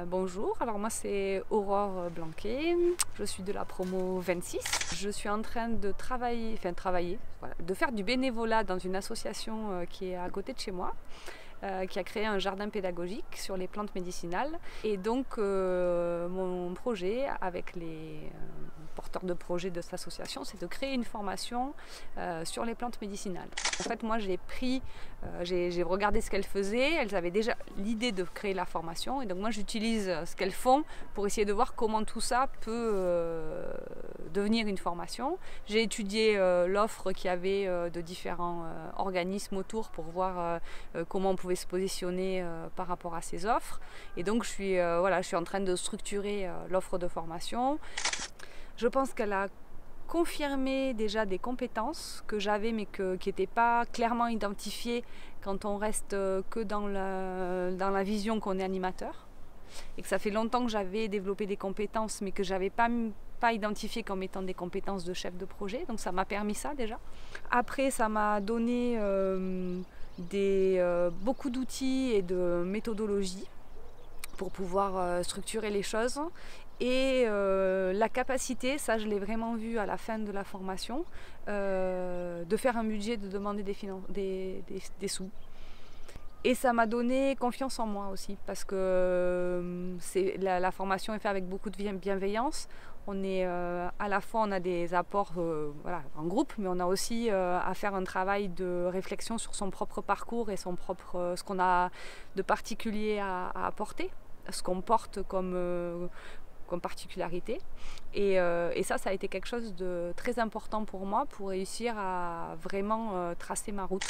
Bonjour, alors moi c'est Aurore Blanquet, je suis de la promo 26. Je suis en train de travailler, voilà, de faire du bénévolat dans une association qui est à côté de chez moi, qui a créé un jardin pédagogique sur les plantes médicinales. Et donc mon projet avec les porteurs de projets de cette association, c'est de créer une formation sur les plantes médicinales. En fait, moi j'ai regardé ce qu'elles faisaient, elles avaient déjà l'idée de créer la formation et donc moi j'utilise ce qu'elles font pour essayer de voir comment tout ça peut devenir une formation. J'ai étudié l'offre qu'il y avait de différents organismes autour pour voir comment on pouvait se positionner par rapport à ces offres. Et donc je suis en train de structurer l'offre de formation. Je pense qu'elle a confirmé déjà des compétences que j'avais mais qui n'étaient pas clairement identifiées quand on reste que dans la vision qu'on est animateur. Et que ça fait longtemps que j'avais développé des compétences mais que je n'avais pas identifié comme étant des compétences de chef de projet. Donc ça m'a permis ça déjà. Après ça m'a donné beaucoup d'outils et de méthodologies pour pouvoir structurer les choses. Et la capacité, ça je l'ai vraiment vu à la fin de la formation, de faire un budget, de demander des sous. Et ça m'a donné confiance en moi aussi, parce que la formation est faite avec beaucoup de bienveillance. On est à la fois on a des apports en groupe, mais on a aussi à faire un travail de réflexion sur son propre parcours et ce qu'on a de particulier à apporter, ce qu'on porte comme particularité. Et ça a été quelque chose de très important pour moi pour réussir à vraiment tracer ma route.